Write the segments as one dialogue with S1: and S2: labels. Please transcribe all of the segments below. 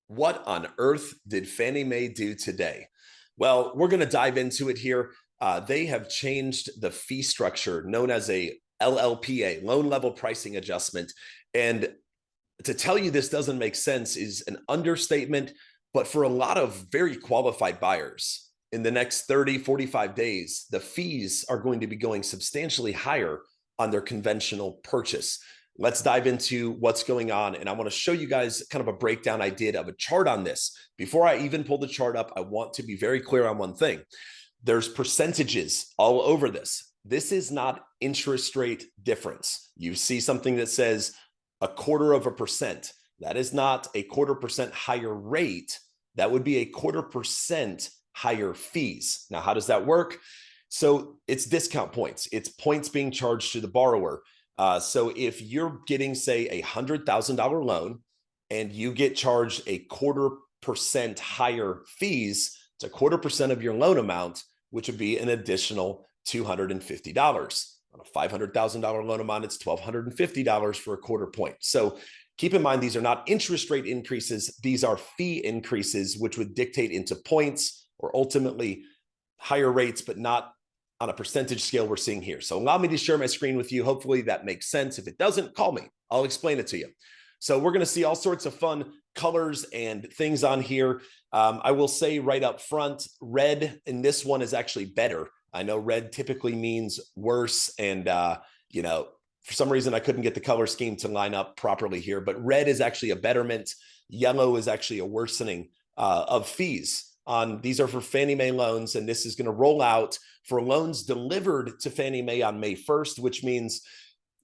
S1: What on earth did Fannie Mae do today? Well, we're going to dive into it here. They have changed the fee structure known as a LLPA, loan level pricing adjustment. And to tell you this doesn't make sense is an understatement, but for a lot of very qualified buyers, in the next 30, 45 days, the fees are going to be going substantially higher on their conventional purchase. Let's dive into what's going on. And I want to show you guys kind of a breakdown I did of a chart on this. Before I even pull the chart up, I want to be very clear on one thing. There's percentages all over this. This is not interest rate difference. You see something that says 0.25%. That is not a 0.25% higher rate. That would be a 0.25% higher fees. Now, how does that work? So it's discount points. It's points being charged to the borrower. So if you're getting, say, $100,000 loan and you get charged a 0.25% higher fees, it's 0.25% of your loan amount, which would be an additional $250. On a $500,000 loan amount, it's $1,250 for a 0.25 point. So keep in mind, these are not interest rate increases. These are fee increases, which would dictate into points or ultimately higher rates, but not on a percentage scale we're seeing here. So allow me to share my screen with you. Hopefully that makes sense. If it doesn't, call me. I'll explain it to you. So we're going to see all sorts of fun colors and things on here. I will say right up front, red in this one is actually better. I know red typically means worse. And, for some reason, I couldn't get the color scheme to line up properly here, but red is actually a betterment. Yellow is actually a worsening of fees. These are for Fannie Mae loans, and this is going to roll out for loans delivered to Fannie Mae on May 1st, which means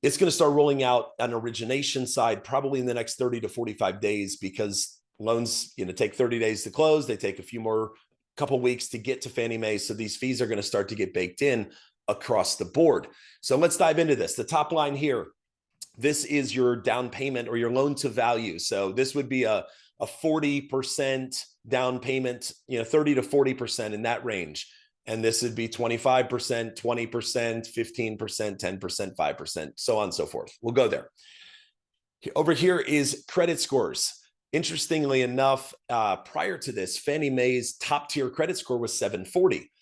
S1: it's going to start rolling out on origination side probably in the next 30 to 45 days because loans, take 30 days to close. They take a couple weeks to get to Fannie Mae. So these fees are going to start to get baked in across the board. So let's dive into this. The top line here, this is your down payment or your loan to value. So this would be a 40% down payment, 30 to 40% in that range. And this would be 25%, 20%, 15%, 10%, 5%, so on and so forth. We'll go there. Over here is credit scores. Interestingly enough, prior to this, Fannie Mae's top tier credit score was 740.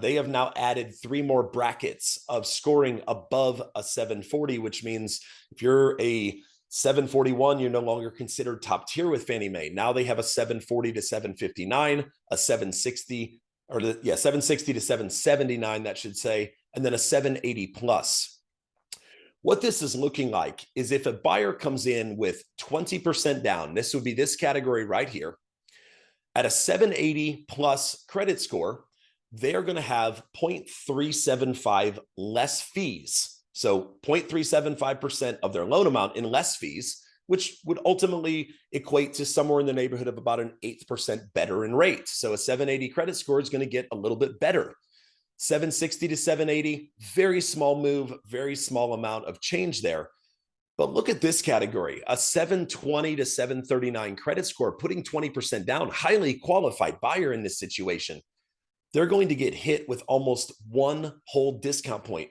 S1: They have now added 3 more brackets of scoring above a 740, which means if you're a 741, you're no longer considered top tier with Fannie Mae. Now they have a 740 to 759, a 760 to 779, that should say, and then a 780 plus. What this is looking like is if a buyer comes in with 20% down, this would be this category right here, at a 780 plus credit score, they are going to have 0.375 less fees. So 0.375% of their loan amount in less fees, which would ultimately equate to somewhere in the neighborhood of about an 8% better in rate. So a 780 credit score is going to get a little bit better. 760 to 780, very small move, very small amount of change there. But look at this category, a 720 to 739 credit score, putting 20% down, highly qualified buyer in this situation. They're going to get hit with almost one whole discount point,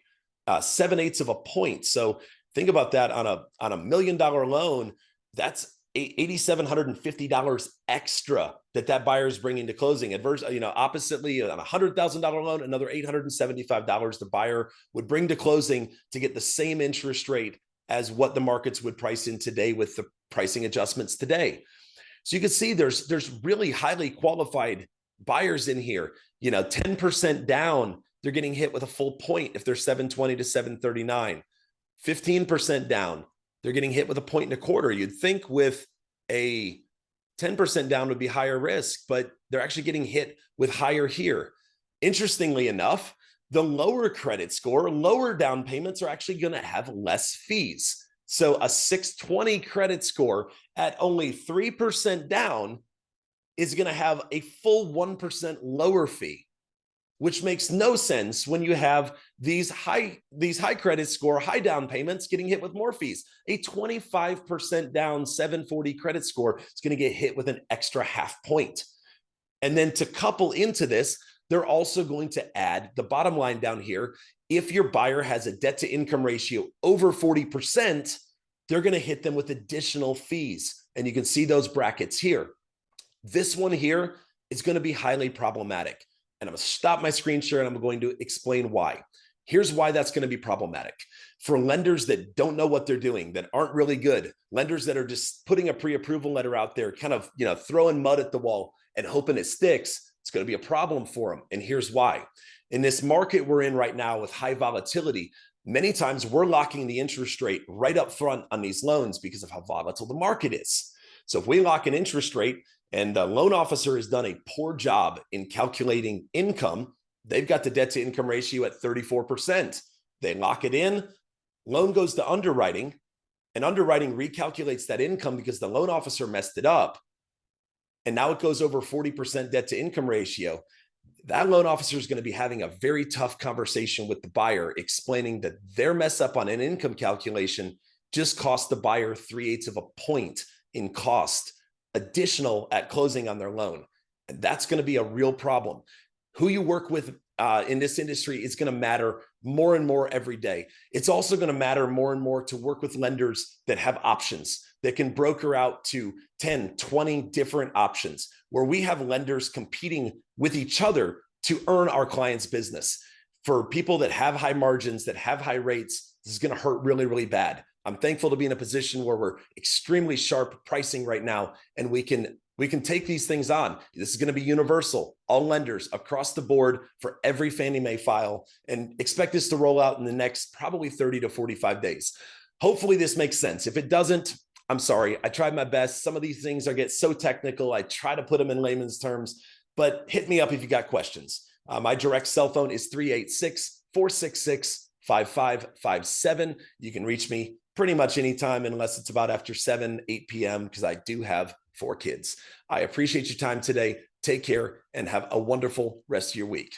S1: 7/8 of a point. So think about that on a $1 million loan, that's $8,750 extra that buyer is bringing to closing. Oppositely, on a $100,000 loan, another $875 the buyer would bring to closing to get the same interest rate as what the markets would price in today with the pricing adjustments today. So you can see there's really highly qualified buyers in here. 10% down, they're getting hit with a full point if they're 720 to 739. 15% down, they're getting hit with a 1.25. You'd think with a 10% down would be higher risk, but they're actually getting hit with higher here. Interestingly enough, the lower credit score, lower down payments are actually going to have less fees. So a 620 credit score at only 3% down is going to have a full 1% lower fee, which makes no sense when you have these high credit score, high down payments getting hit with more fees. A 25% down 740 credit score is going to get hit with an extra half point. And then to couple into this, they're also going to add the bottom line down here. If your buyer has a debt to income ratio over 40%, they're going to hit them with additional fees. And you can see those brackets here. This one here is going to be highly problematic. And I'm going to stop my screen share and I'm going to explain why. Here's why that's going to be problematic. For lenders that don't know what they're doing, that aren't really good, lenders that are just putting a pre-approval letter out there, kind of, throwing mud at the wall and hoping it sticks, it's going to be a problem for them. And here's why. In this market we're in right now with high volatility, many times we're locking the interest rate right up front on these loans because of how volatile the market is. So if we lock an interest rate and the loan officer has done a poor job in calculating income, they've got the debt to income ratio at 34%. They lock it in, loan goes to underwriting, and underwriting recalculates that income because the loan officer messed it up. And now it goes over 40% debt to income ratio. That loan officer is going to be having a very tough conversation with the buyer, explaining that their mess up on an income calculation just cost the buyer 3/8 of a point in cost additional at closing on their loan. And that's going to be a real problem. Who you work with in this industry is going to matter more and more every day. It's also going to matter more and more to work with lenders that have options, that can broker out to 10, 20 different options, where we have lenders competing with each other to earn our clients' business. For people that have high margins, that have high rates, this is going to hurt really, really bad. I'm thankful to be in a position where we're extremely sharp pricing right now, and we can take these things on. This is going to be universal, all lenders across the board for every Fannie Mae file, and expect this to roll out in the next probably 30 to 45 days. Hopefully this makes sense. If it doesn't, I'm sorry. I tried my best. Some of these things get so technical. I try to put them in layman's terms, but hit me up if you got questions. My direct cell phone is 386-466-5557. You can reach me pretty much anytime unless it's about after 7, 8 p.m. because I do have 4 kids. I appreciate your time today. Take care and have a wonderful rest of your week.